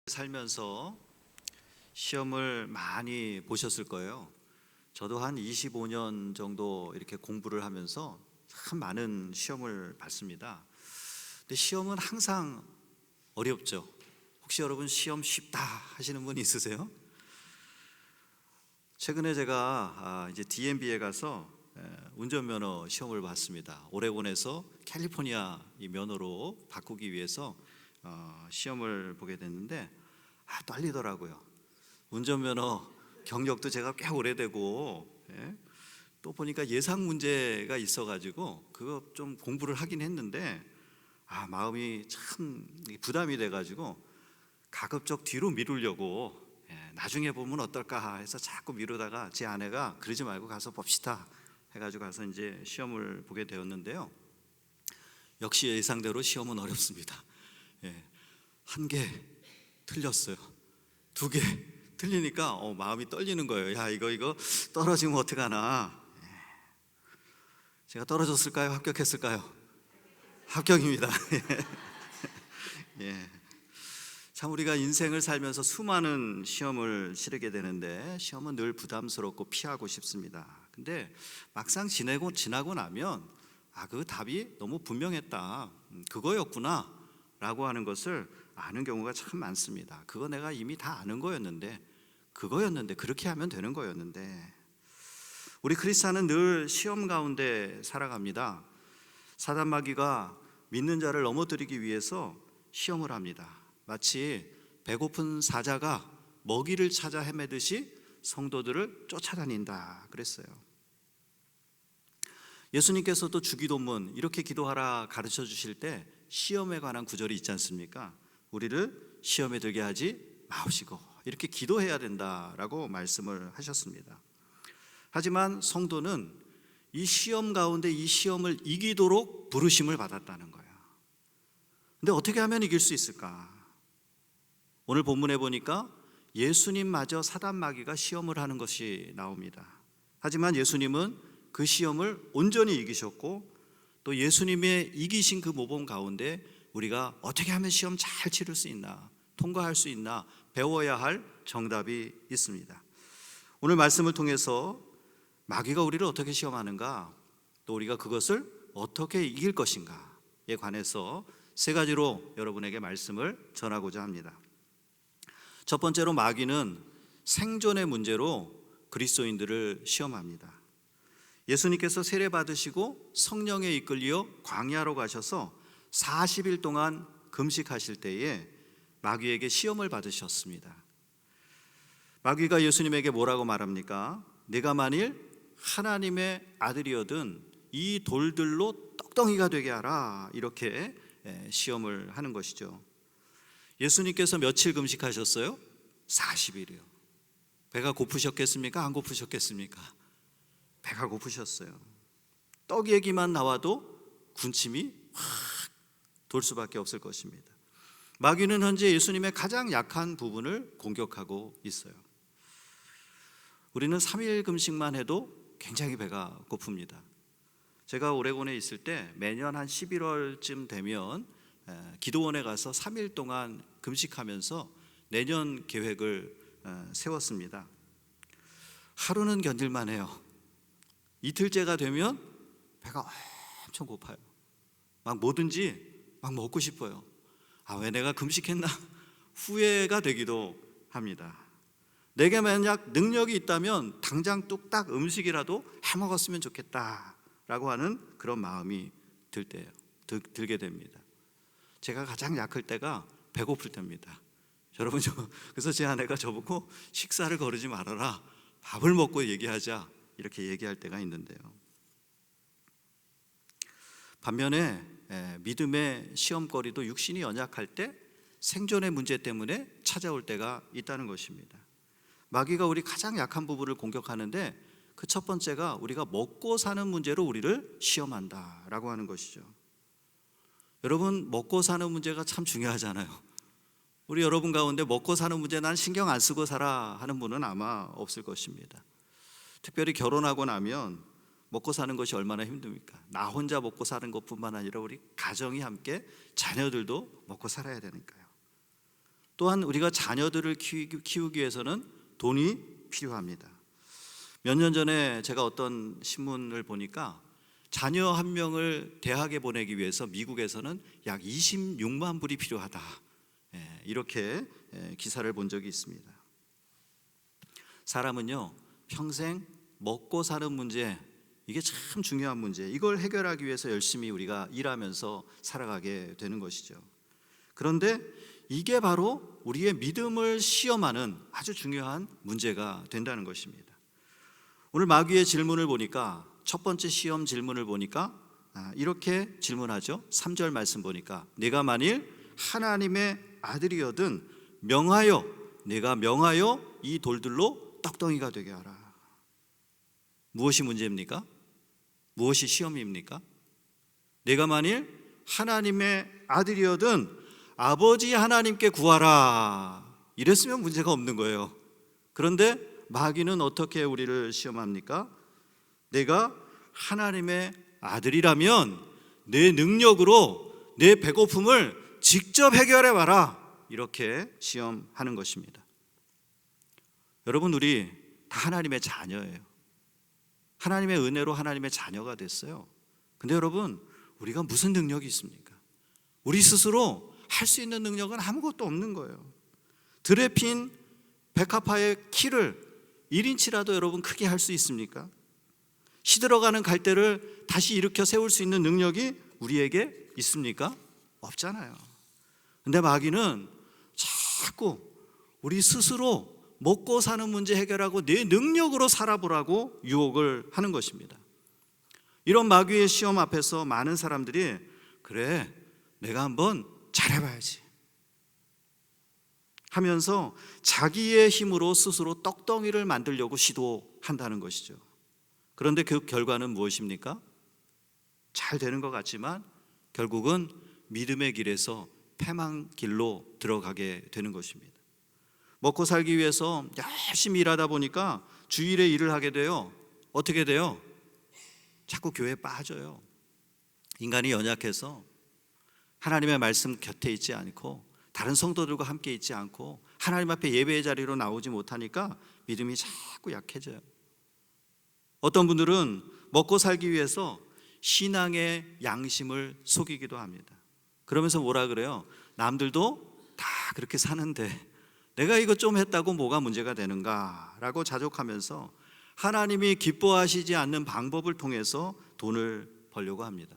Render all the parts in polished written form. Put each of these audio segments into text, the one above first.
살면서 시험을 많이 보셨을 거예요. 저도 한 25년 정도 이렇게 공부를 하면서 참 많은 시험을 봤습니다. 근데 시험은 항상 어렵죠. 혹시 여러분 시험 쉽다 하시는 분 있으세요? 최근에 제가 이제 DMV에 가서 운전면허 시험을 봤습니다. 오레곤에서 캘리포니아 이 면허로 바꾸기 위해서 시험을 보게 됐는데 떨리더라고요. 운전면허 경력도 제가 꽤 오래되고 또 보니까 예상 문제가 있어가지고 그거 좀 공부를 하긴 했는데 마음이 참 부담이 돼가지고 가급적 뒤로 미루려고 나중에 보면 어떨까 해서 자꾸 미루다가 제 아내가 그러지 말고 가서 봅시다 해가지고 가서 이제 시험을 보게 되었는데요. 역시 예상대로 시험은 어렵습니다. 한 개 틀렸어요. 두 개 틀리니까 마음이 떨리는 거예요. 야, 이거 떨어지면 어떡하나. 제가 떨어졌을까요? 합격했을까요? 합격입니다. 예. 참 우리가 인생을 살면서 수많은 시험을 치르게 되는데 시험은 늘 부담스럽고 피하고 싶습니다. 근데 막상 지나고 나면 그 답이 너무 분명했다. 그거였구나 라고 하는 것을 아는 경우가 참 많습니다. 그거 내가 이미 다 아는 거였는데 그렇게 하면 되는 거였는데. 우리 크리스찬은 늘 시험 가운데 살아갑니다. 사단 마귀가 믿는 자를 넘어뜨리기 위해서 시험을 합니다. 마치 배고픈 사자가 먹이를 찾아 헤매듯이 성도들을 쫓아다닌다 그랬어요. 예수님께서도 주기도문 이렇게 기도하라 가르쳐 주실 때 시험에 관한 구절이 있지 않습니까? 우리를 시험에 들게 하지 마옵시고 이렇게 기도해야 된다라고 말씀을 하셨습니다. 하지만 성도는 이 시험 가운데 이 시험을 이기도록 부르심을 받았다는 거예요. 근데 어떻게 하면 이길 수 있을까? 오늘 본문에 보니까 예수님마저 사단 마귀가 시험을 하는 것이 나옵니다. 하지만 예수님은 그 시험을 온전히 이기셨고 또 예수님의 이기신 그 모범 가운데 우리가 어떻게 하면 시험 잘 치를 수 있나, 통과할 수 있나 배워야 할 정답이 있습니다. 오늘 말씀을 통해서 마귀가 우리를 어떻게 시험하는가, 또 우리가 그것을 어떻게 이길 것인가에 관해서 세 가지로 여러분에게 말씀을 전하고자 합니다. 첫 번째로 마귀는 생존의 문제로 그리스도인들을 시험합니다. 예수님께서 세례 받으시고 성령에 이끌려 광야로 가셔서 40일 동안 금식하실 때에 마귀에게 시험을 받으셨습니다. 마귀가 예수님에게 뭐라고 말합니까? 네가 만일 하나님의 아들이거든 이 돌들로 떡덩이가 되게 하라, 이렇게 시험을 하는 것이죠. 예수님께서 며칠 금식하셨어요? 40일이요. 배가 고프셨겠습니까? 안 고프셨겠습니까? 배가 고프셨어요. 떡 얘기만 나와도 군침이 확 돌 수밖에 없을 것입니다. 마귀는 현재 예수님의 가장 약한 부분을 공격하고 있어요. 우리는 3일 금식만 해도 굉장히 배가 고픕니다. 제가 오레곤에 있을 때 매년 한 11월쯤 되면 기도원에 가서 3일 동안 금식하면서 내년 계획을 세웠습니다. 하루는 견딜만 해요. 이틀째가 되면 배가 엄청 고파요. 막 뭐든지 막 먹고 싶어요. 왜 내가 금식했나 후회가 되기도 합니다. 내게 만약 능력이 있다면 당장 뚝딱 음식이라도 해먹었으면 좋겠다라고 하는 그런 마음이 들게 됩니다. 제가 가장 약할 때가 배고플 때입니다. 여러분, 그래서 제 아내가 저보고 식사를 거르지 말아라, 밥을 먹고 얘기하자, 이렇게 얘기할 때가 있는데요. 반면에 믿음의 시험거리도 육신이 연약할 때 생존의 문제 때문에 찾아올 때가 있다는 것입니다. 마귀가 우리 가장 약한 부분을 공격하는데 그 첫 번째가 우리가 먹고 사는 문제로 우리를 시험한다라고 하는 것이죠. 여러분, 먹고 사는 문제가 참 중요하잖아요. 우리 여러분 가운데 먹고 사는 문제 난 신경 안 쓰고 살아 하는 분은 아마 없을 것입니다. 특별히 결혼하고 나면 먹고 사는 것이 얼마나 힘듭니까? 나 혼자 먹고 사는 것뿐만 아니라 우리 가정이 함께 자녀들도 먹고 살아야 되니까요. 또한 우리가 자녀들을 키우기 위해서는 돈이 필요합니다. 몇 년 전에 제가 어떤 신문을 보니까 자녀 한 명을 대학에 보내기 위해서 미국에서는 약 26만 불이 필요하다, 이렇게 기사를 본 적이 있습니다. 사람은요, 평생 먹고 사는 문제, 이게 참 중요한 문제, 이걸 해결하기 위해서 열심히 우리가 일하면서 살아가게 되는 것이죠. 그런데 이게 바로 우리의 믿음을 시험하는 아주 중요한 문제가 된다는 것입니다. 오늘 마귀의 질문을 보니까, 첫 번째 시험 질문을 보니까 이렇게 질문하죠. 3절 말씀 보니까 내가 만일 하나님의 아들이거든 내가 명하여 이 돌들로 떡덩이가 되게 하라. 무엇이 문제입니까? 무엇이 시험입니까? 내가 만일 하나님의 아들이거든 아버지 하나님께 구하라, 이랬으면 문제가 없는 거예요. 그런데 마귀는 어떻게 우리를 시험합니까? 내가 하나님의 아들이라면 내 능력으로 내 배고픔을 직접 해결해 봐라, 이렇게 시험하는 것입니다. 여러분, 우리 다 하나님의 자녀예요. 하나님의 은혜로 하나님의 자녀가 됐어요. 근데 여러분, 우리가 무슨 능력이 있습니까? 우리 스스로 할 수 있는 능력은 아무것도 없는 거예요. 들에 핀 백합화의 키를 1인치라도 여러분 크게 할 수 있습니까? 시들어가는 갈대를 다시 일으켜 세울 수 있는 능력이 우리에게 있습니까? 없잖아요. 근데 마귀는 자꾸 우리 스스로 먹고 사는 문제 해결하고 내 능력으로 살아보라고 유혹을 하는 것입니다. 이런 마귀의 시험 앞에서 많은 사람들이 그래, 내가 한번 잘해봐야지 하면서 자기의 힘으로 스스로 떡덩이를 만들려고 시도한다는 것이죠. 그런데 그 결과는 무엇입니까? 잘 되는 것 같지만 결국은 믿음의 길에서 패망길로 들어가게 되는 것입니다. 먹고 살기 위해서 열심히 일하다 보니까 주일에 일을 하게 돼요. 어떻게 돼요? 자꾸 교회에 빠져요. 인간이 연약해서 하나님의 말씀 곁에 있지 않고 다른 성도들과 함께 있지 않고 하나님 앞에 예배의 자리로 나오지 못하니까 믿음이 자꾸 약해져요. 어떤 분들은 먹고 살기 위해서 신앙의 양심을 속이기도 합니다. 그러면서 뭐라 그래요? 남들도 다 그렇게 사는데 내가 이거 좀 했다고 뭐가 문제가 되는가 라고 자족하면서 하나님이 기뻐하시지 않는 방법을 통해서 돈을 벌려고 합니다.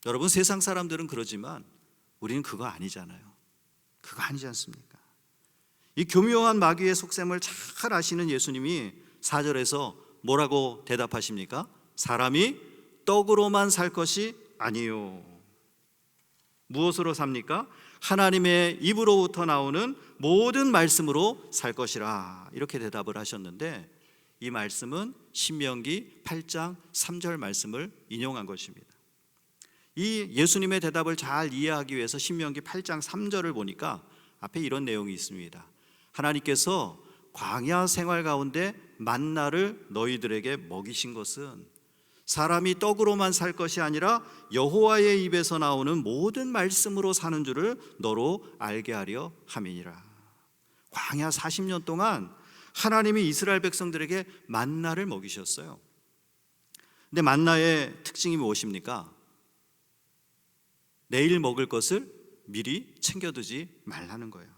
여러분, 세상 사람들은 그러지만 우리는 그거 아니잖아요. 그거 아니지 않습니까? 이 교묘한 마귀의 속셈을 잘 아시는 예수님이 4절에서 뭐라고 대답하십니까? 사람이 떡으로만 살 것이 아니요. 무엇으로 삽니까? 하나님의 입으로부터 나오는 모든 말씀으로 살 것이라, 이렇게 대답을 하셨는데, 이 말씀은 신명기 8장 3절 말씀을 인용한 것입니다. 이 예수님의 대답을 잘 이해하기 위해서 신명기 8장 3절을 보니까 앞에 이런 내용이 있습니다. 하나님께서 광야 생활 가운데 만나를 너희들에게 먹이신 것은 사람이 떡으로만 살 것이 아니라 여호와의 입에서 나오는 모든 말씀으로 사는 줄을 너로 알게 하려 함이니라. 광야 40년 동안 하나님이 이스라엘 백성들에게 만나를 먹이셨어요. 근데 만나의 특징이 무엇입니까? 내일 먹을 것을 미리 챙겨두지 말라는 거예요.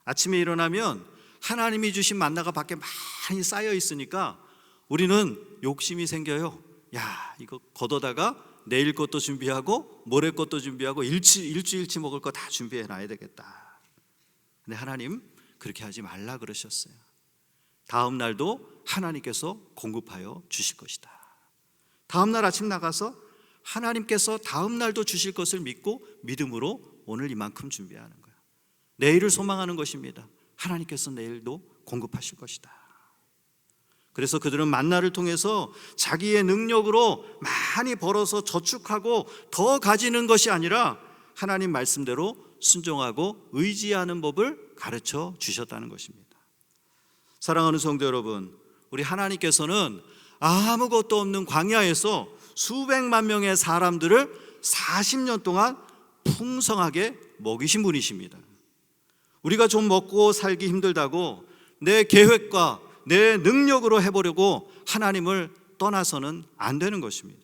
아침에 일어나면 하나님이 주신 만나가 밖에 많이 쌓여 있으니까 우리는 욕심이 생겨요. 야, 이거 걷어다가 내일 것도 준비하고 모레 것도 준비하고 일주일치 먹을 거 다 준비해 놔야 되겠다. 근데 하나님 그렇게 하지 말라 그러셨어요. 다음 날도 하나님께서 공급하여 주실 것이다. 다음 날 아침 나가서 하나님께서 다음 날도 주실 것을 믿고 믿음으로 오늘 이만큼 준비하는 거예요. 내일을 소망하는 것입니다. 하나님께서 내일도 공급하실 것이다. 그래서 그들은 만나를 통해서 자기의 능력으로 많이 벌어서 저축하고 더 가지는 것이 아니라 하나님 말씀대로 순종하고 의지하는 법을 가르쳐 주셨다는 것입니다. 사랑하는 성도 여러분, 우리 하나님께서는 아무것도 없는 광야에서 수백만 명의 사람들을 40년 동안 풍성하게 먹이신 분이십니다. 우리가 좀 먹고 살기 힘들다고 내 계획과 내 능력으로 해보려고 하나님을 떠나서는 안 되는 것입니다.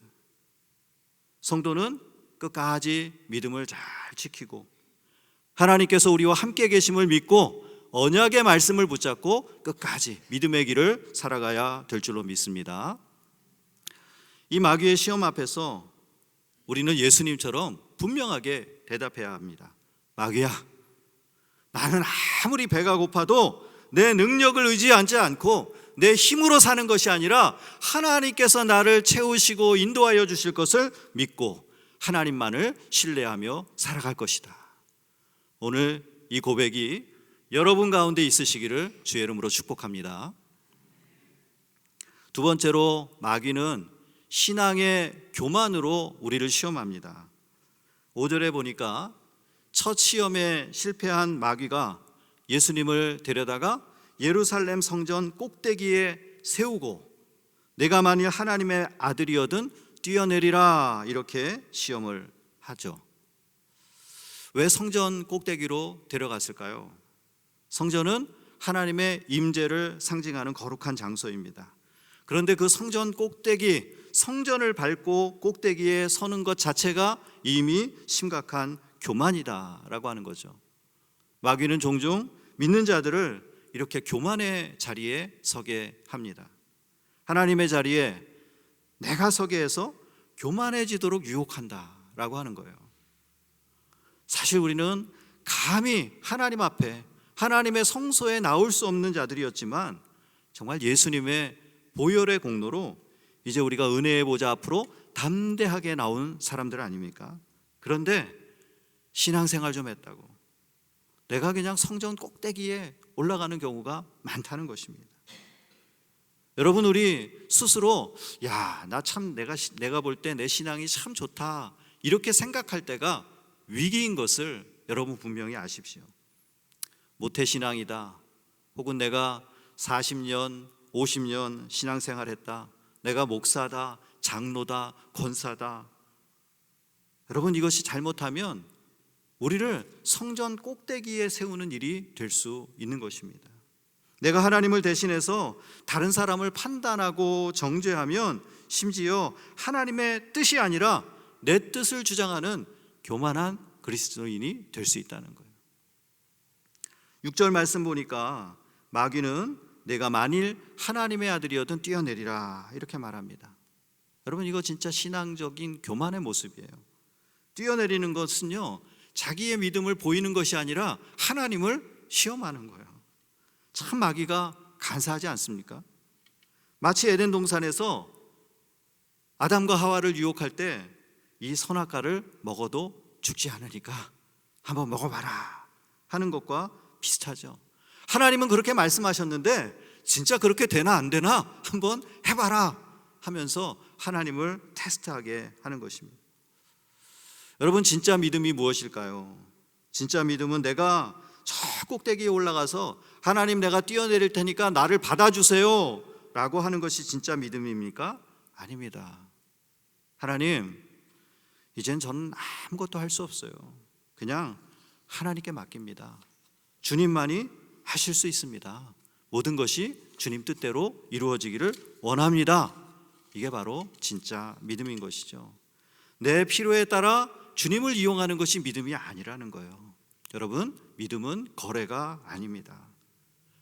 성도는 끝까지 믿음을 잘 지키고 하나님께서 우리와 함께 계심을 믿고 언약의 말씀을 붙잡고 끝까지 믿음의 길을 살아가야 될 줄로 믿습니다. 이 마귀의 시험 앞에서 우리는 예수님처럼 분명하게 대답해야 합니다. 마귀야, 나는 아무리 배가 고파도 내 능력을 의지하지 않고 내 힘으로 사는 것이 아니라 하나님께서 나를 채우시고 인도하여 주실 것을 믿고 하나님만을 신뢰하며 살아갈 것이다. 오늘 이 고백이 여러분 가운데 있으시기를 주의 이름으로 축복합니다. 두 번째로 마귀는 신앙의 교만으로 우리를 시험합니다. 5절에 보니까 첫 시험에 실패한 마귀가 예수님을 데려다가 예루살렘 성전 꼭대기에 세우고 내가 만일 하나님의 아들이어든 뛰어내리라 이렇게 시험을 하죠. 왜 성전 꼭대기로 데려갔을까요? 성전은 하나님의 임재를 상징하는 거룩한 장소입니다. 그런데 그 성전 꼭대기, 성전을 밟고 꼭대기에 서는 것 자체가 이미 심각한 교만이다라고 하는 거죠. 마귀는 종종 믿는 자들을 이렇게 교만의 자리에 서게 합니다. 하나님의 자리에 내가 서게 해서 교만해지도록 유혹한다라고 하는 거예요. 사실 우리는 감히 하나님 앞에 하나님의 성소에 나올 수 없는 자들이었지만 정말 예수님의 보혈의 공로로 이제 우리가 은혜의 보좌 앞으로 담대하게 나온 사람들 아닙니까? 그런데 신앙생활 좀 했다고 내가 그냥 성전 꼭대기에 올라가는 경우가 많다는 것입니다. 여러분, 우리 스스로 나 참 내가 볼 때 내 신앙이 참 좋다 이렇게 생각할 때가 위기인 것을 여러분 분명히 아십시오. 모태신앙이다, 혹은 내가 40년 50년 신앙생활했다, 내가 목사다, 장로다, 권사다. 여러분, 이것이 잘못하면 우리를 성전 꼭대기에 세우는 일이 될 수 있는 것입니다. 내가 하나님을 대신해서 다른 사람을 판단하고 정죄하면 심지어 하나님의 뜻이 아니라 내 뜻을 주장하는 교만한 그리스도인이 될 수 있다는 거예요. 6절 말씀 보니까 마귀는 내가 만일 하나님의 아들이어든 뛰어내리라 이렇게 말합니다. 여러분, 이거 진짜 신앙적인 교만의 모습이에요. 뛰어내리는 것은요, 자기의 믿음을 보이는 것이 아니라 하나님을 시험하는 거예요. 참 마귀가 간사하지 않습니까? 마치 에덴 동산에서 아담과 하와를 유혹할 때 이 선악과를 먹어도 죽지 않으니까 한번 먹어봐라 하는 것과 비슷하죠. 하나님은 그렇게 말씀하셨는데 진짜 그렇게 되나 안 되나 한번 해봐라 하면서 하나님을 테스트하게 하는 것입니다. 여러분, 진짜 믿음이 무엇일까요? 진짜 믿음은 내가 저 꼭대기에 올라가서 하나님, 내가 뛰어내릴 테니까 나를 받아주세요 라고 하는 것이 진짜 믿음입니까? 아닙니다. 하나님, 이젠 저는 아무것도 할 수 없어요. 그냥 하나님께 맡깁니다. 주님만이 하실 수 있습니다. 모든 것이 주님 뜻대로 이루어지기를 원합니다. 이게 바로 진짜 믿음인 것이죠. 내 필요에 따라 주님을 이용하는 것이 믿음이 아니라는 거예요. 여러분, 믿음은 거래가 아닙니다.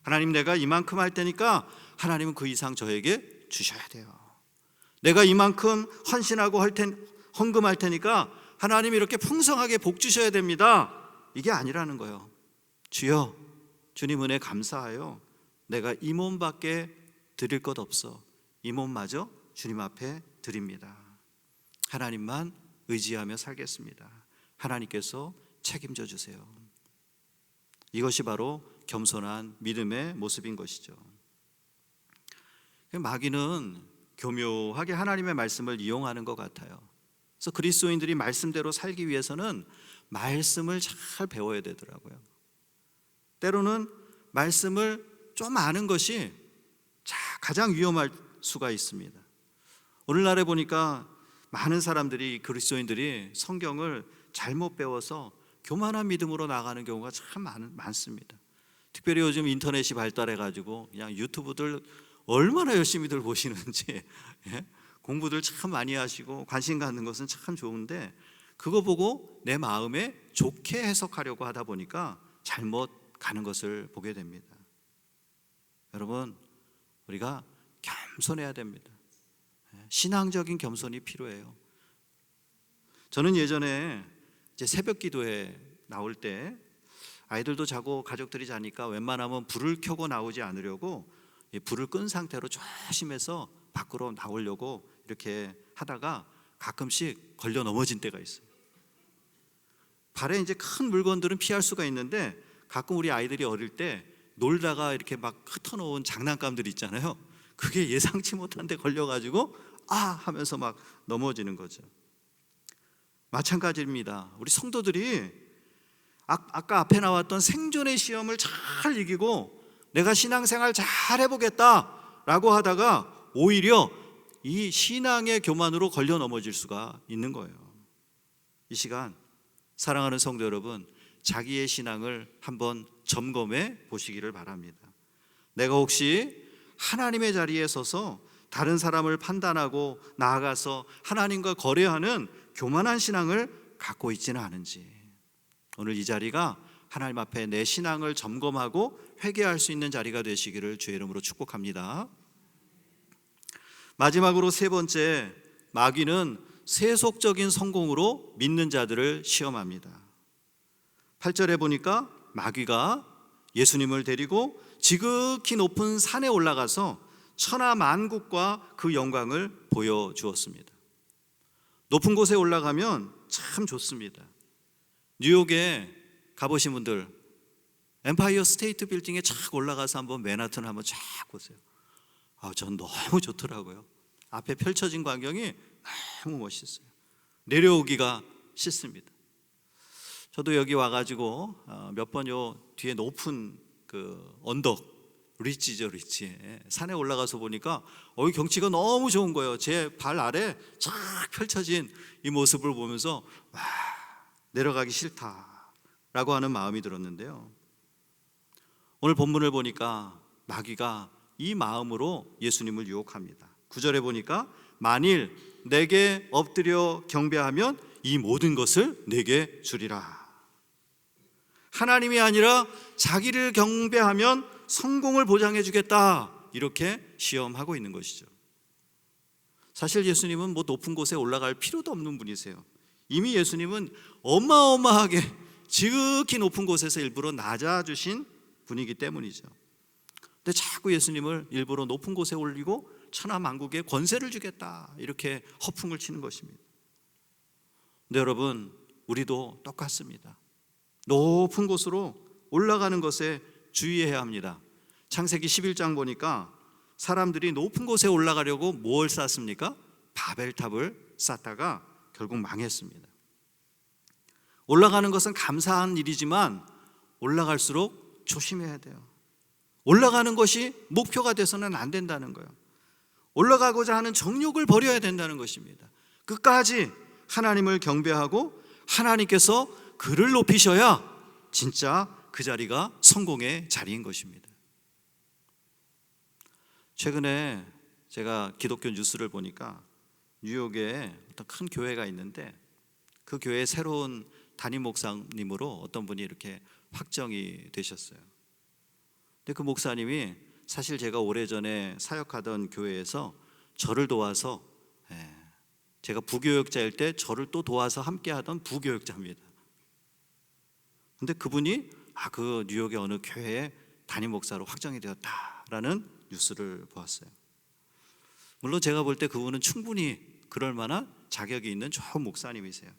하나님, 내가 이만큼 할 테니까 하나님은 그 이상 저에게 주셔야 돼요. 내가 이만큼 헌신하고 헌금할 테니까 하나님 이렇게 풍성하게 복 주셔야 됩니다. 이게 아니라는 거예요. 주여, 주님 은혜 감사하여 내가 이 몸밖에 드릴 것 없어 이 몸마저 주님 앞에 드립니다. 하나님만 의지하며 살겠습니다. 하나님께서 책임져 주세요. 이것이 바로 겸손한 믿음의 모습인 것이죠. 마귀는 교묘하게 하나님의 말씀을 이용하는 것 같아요. 그래서 그리스도인들이 말씀대로 살기 위해서는 말씀을 잘 배워야 되더라고요. 때로는 말씀을 좀 아는 것이 가장 위험할 수가 있습니다. 오늘날에 보니까 많은 사람들이, 그리스도인들이 성경을 잘못 배워서 교만한 믿음으로 나가는 경우가 참 많습니다. 특별히 요즘 인터넷이 발달해가지고 그냥 유튜브들 얼마나 열심히들 보시는지 예? 공부들 참 많이 하시고 관심 갖는 것은 참 좋은데 그거 보고 내 마음에 좋게 해석하려고 하다 보니까 잘못 가는 것을 보게 됩니다. 여러분, 우리가 겸손해야 됩니다. 신앙적인 겸손이 필요해요. 저는 예전에 이제 새벽 기도에 나올 때 아이들도 자고 가족들이 자니까 웬만하면 불을 켜고 나오지 않으려고 불을 끈 상태로 조심해서 밖으로 나오려고 이렇게 하다가 가끔씩 걸려 넘어진 때가 있어요. 발에 이제 큰 물건들은 피할 수가 있는데 가끔 우리 아이들이 어릴 때 놀다가 이렇게 막 흩어놓은 장난감들 있잖아요. 그게 예상치 못한 데 걸려가지고 아 하면서 막 넘어지는 거죠. 마찬가지입니다. 우리 성도들이 아까 앞에 나왔던 생존의 시험을 잘 이기고 내가 신앙생활 잘 해보겠다라고 하다가 오히려 이 신앙의 교만으로 걸려 넘어질 수가 있는 거예요. 이 시간 사랑하는 성도 여러분, 자기의 신앙을 한번 점검해 보시기를 바랍니다. 내가 혹시 하나님의 자리에 서서 다른 사람을 판단하고 나아가서 하나님과 거래하는 교만한 신앙을 갖고 있지는 않은지, 오늘 이 자리가 하나님 앞에 내 신앙을 점검하고 회개할 수 있는 자리가 되시기를 주의 이름으로 축복합니다. 마지막으로 세 번째, 마귀는 세속적인 성공으로 믿는 자들을 시험합니다. 8절에 보니까 마귀가 예수님을 데리고 지극히 높은 산에 올라가서 천하 만국과 그 영광을 보여주었습니다. 높은 곳에 올라가면 참 좋습니다. 뉴욕에 가보신 분들 엠파이어 스테이트 빌딩에 쫙 올라가서 한번 맨하튼 한번 쫙 보세요. 전 너무 좋더라고요. 앞에 펼쳐진 광경이 너무 멋있어요. 내려오기가 싫습니다. 저도 여기 와가지고 몇 번 요 뒤에 높은 그 언덕 리치죠, 리치 산에 올라가서 보니까 이 경치가 너무 좋은 거예요. 제 발 아래 쫙 펼쳐진 이 모습을 보면서 와, 내려가기 싫다라고 하는 마음이 들었는데요. 오늘 본문을 보니까 마귀가 이 마음으로 예수님을 유혹합니다. 9절에 보니까 만일 내게 엎드려 경배하면 이 모든 것을 내게 주리라. 하나님이 아니라 자기를 경배하면 성공을 보장해 주겠다, 이렇게 시험하고 있는 것이죠. 사실 예수님은 높은 곳에 올라갈 필요도 없는 분이세요. 이미 예수님은 어마어마하게 지극히 높은 곳에서 일부러 낮아주신 분이기 때문이죠. 근데 자꾸 예수님을 일부러 높은 곳에 올리고 천하 만국에 권세를 주겠다, 이렇게 허풍을 치는 것입니다. 근데 여러분, 우리도 똑같습니다. 높은 곳으로 올라가는 것에 주의해야 합니다. 창세기 11장 보니까 사람들이 높은 곳에 올라가려고 뭘 쌓습니까? 바벨탑을 쌓다가 결국 망했습니다. 올라가는 것은 감사한 일이지만 올라갈수록 조심해야 돼요. 올라가는 것이 목표가 돼서는 안 된다는 거예요. 올라가고자 하는 정욕을 버려야 된다는 것입니다. 끝까지 하나님을 경배하고 하나님께서 그를 높이셔야 진짜 그 자리가 성공의 자리인 것입니다. 최근에 제가 기독교 뉴스를 보니까 뉴욕에 어떤 큰 교회가 있는데 그 교회의 새로운 담임 목사님으로 어떤 분이 이렇게 확정이 되셨어요. 근데 그 목사님이 사실 제가 오래전에 사역하던 교회에서 저를 도와서, 제가 부교역자일 때 저를 또 도와서 함께하던 부교역자입니다. 근데 그분이 그 뉴욕의 어느 교회에 담임 목사로 확정이 되었다라는 뉴스를 보았어요. 물론 제가 볼 때 그분은 충분히 그럴 만한 자격이 있는 좋은 목사님이세요.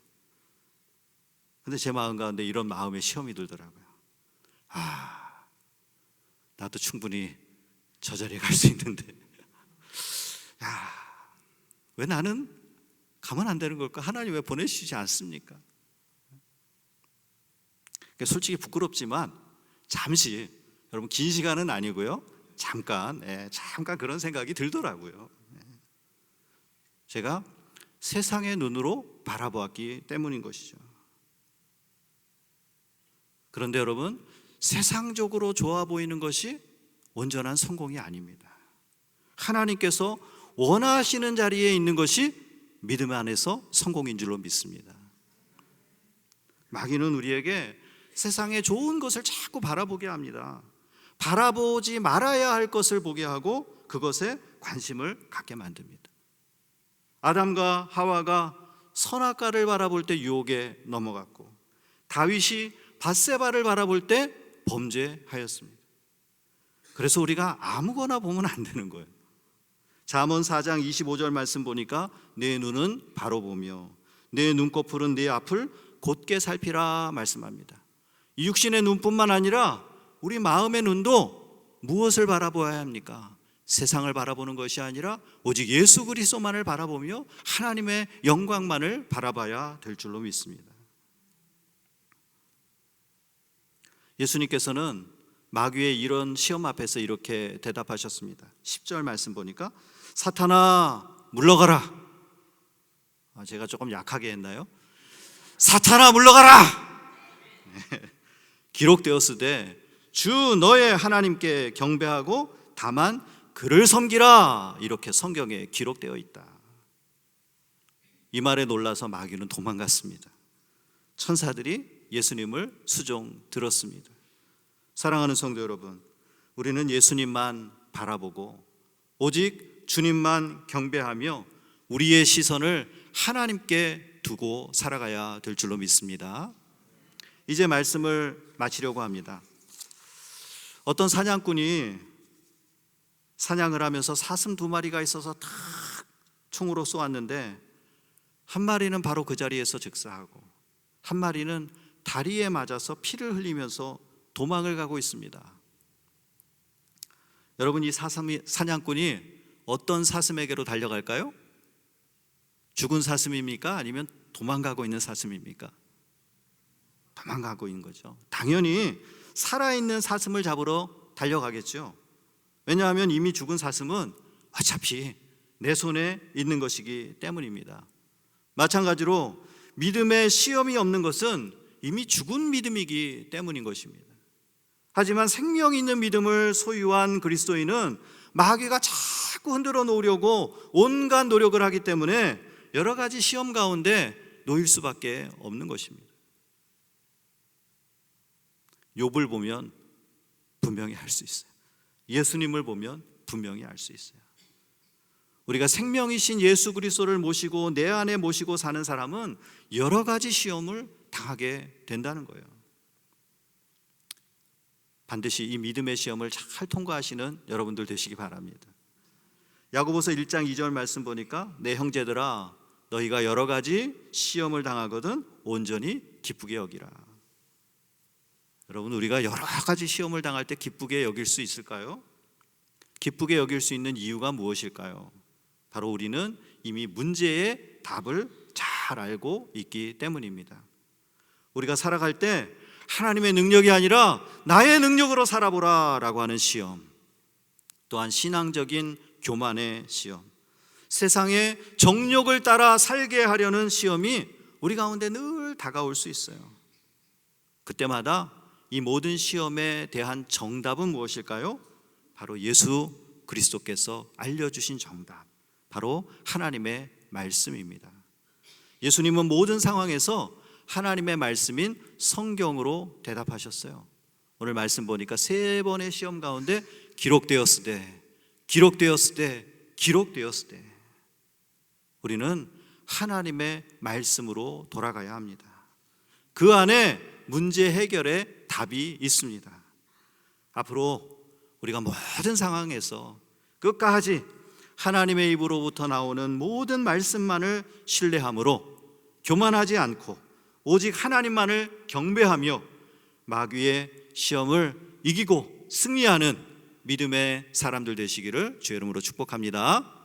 근데 제 마음 가운데 이런 마음의 시험이 들더라고요. 나도 충분히 저 자리에 갈 수 있는데 왜 나는 가면 안 되는 걸까? 하나님 왜 보내주시지 않습니까? 솔직히 부끄럽지만 잠시, 여러분 긴 시간은 아니고요, 잠깐 그런 생각이 들더라고요. 제가 세상의 눈으로 바라보았기 때문인 것이죠. 그런데 여러분, 세상적으로 좋아 보이는 것이 온전한 성공이 아닙니다. 하나님께서 원하시는 자리에 있는 것이 믿음 안에서 성공인 줄로 믿습니다. 마귀는 우리에게 세상의 좋은 것을 자꾸 바라보게 합니다. 바라보지 말아야 할 것을 보게 하고 그것에 관심을 갖게 만듭니다. 아담과 하와가 선악과를 바라볼 때 유혹에 넘어갔고, 다윗이 밧세바를 바라볼 때 범죄하였습니다. 그래서 우리가 아무거나 보면 안 되는 거예요. 잠언 4장 25절 말씀 보니까 내 눈은 바로 보며 내 눈꺼풀은 내 앞을 곧게 살피라 말씀합니다. 이 육신의 눈뿐만 아니라 우리 마음의 눈도 무엇을 바라보아야 합니까? 세상을 바라보는 것이 아니라 오직 예수 그리스도만을 바라보며 하나님의 영광만을 바라봐야 될 줄로 믿습니다. 예수님께서는 마귀의 이런 시험 앞에서 이렇게 대답하셨습니다. 10절 말씀 보니까 사탄아 물러가라. 제가 조금 약하게 했나요? 사탄아 물러가라. 기록되었으되 주 너의 하나님께 경배하고 다만 그를 섬기라. 이렇게 성경에 기록되어 있다. 이 말에 놀라서 마귀는 도망갔습니다. 천사들이 예수님을 수종 들었습니다. 사랑하는 성도 여러분, 우리는 예수님만 바라보고 오직 주님만 경배하며 우리의 시선을 하나님께 두고 살아가야 될 줄로 믿습니다. 이제 말씀을 마치려고 합니다. 어떤 사냥꾼이 사냥을 하면서 사슴 2마리가 있어서 탁 총으로 쏘았는데 한 마리는 바로 그 자리에서 즉사하고 한 마리는 다리에 맞아서 피를 흘리면서 도망을 가고 있습니다. 여러분, 이 사냥꾼이 어떤 사슴에게로 달려갈까요? 죽은 사슴입니까? 아니면 도망가고 있는 사슴입니까? 도망가고 있는 거죠. 당연히 살아있는 사슴을 잡으러 달려가겠죠. 왜냐하면 이미 죽은 사슴은 어차피 내 손에 있는 것이기 때문입니다. 마찬가지로 믿음의 시험이 없는 것은 이미 죽은 믿음이기 때문인 것입니다. 하지만 생명 있는 믿음을 소유한 그리스도인은 마귀가 자꾸 흔들어 놓으려고 온갖 노력을 하기 때문에 여러 가지 시험 가운데 놓일 수밖에 없는 것입니다. 욥을 보면 분명히 알 수 있어요. 예수님을 보면 분명히 알 수 있어요. 우리가 생명이신 예수 그리스도를 모시고 내 안에 모시고 사는 사람은 여러 가지 시험을 당하게 된다는 거예요. 반드시 이 믿음의 시험을 잘 통과하시는 여러분들 되시기 바랍니다. 야고보서 1장 2절 말씀 보니까 내 형제들아 너희가 여러 가지 시험을 당하거든 온전히 기쁘게 여기라. 여러분, 우리가 여러 가지 시험을 당할 때 기쁘게 여길 수 있을까요? 기쁘게 여길 수 있는 이유가 무엇일까요? 바로 우리는 이미 문제의 답을 잘 알고 있기 때문입니다. 우리가 살아갈 때 하나님의 능력이 아니라 나의 능력으로 살아보라 라고 하는 시험, 또한 신앙적인 교만의 시험, 세상의 정욕을 따라 살게 하려는 시험이 우리 가운데 늘 다가올 수 있어요. 그때마다 이 모든 시험에 대한 정답은 무엇일까요? 바로 예수 그리스도께서 알려주신 정답, 바로 하나님의 말씀입니다. 예수님은 모든 상황에서 하나님의 말씀인 성경으로 대답하셨어요. 오늘 말씀 보니까 3번의 시험 가운데 기록되었으되 우리는 하나님의 말씀으로 돌아가야 합니다. 그 안에 문제 해결의 답이 있습니다. 앞으로 우리가 모든 상황에서 끝까지 하나님의 입으로부터 나오는 모든 말씀만을 신뢰함으로 교만하지 않고 오직 하나님만을 경배하며 마귀의 시험을 이기고 승리하는 믿음의 사람들 되시기를 주의 이름으로 축복합니다.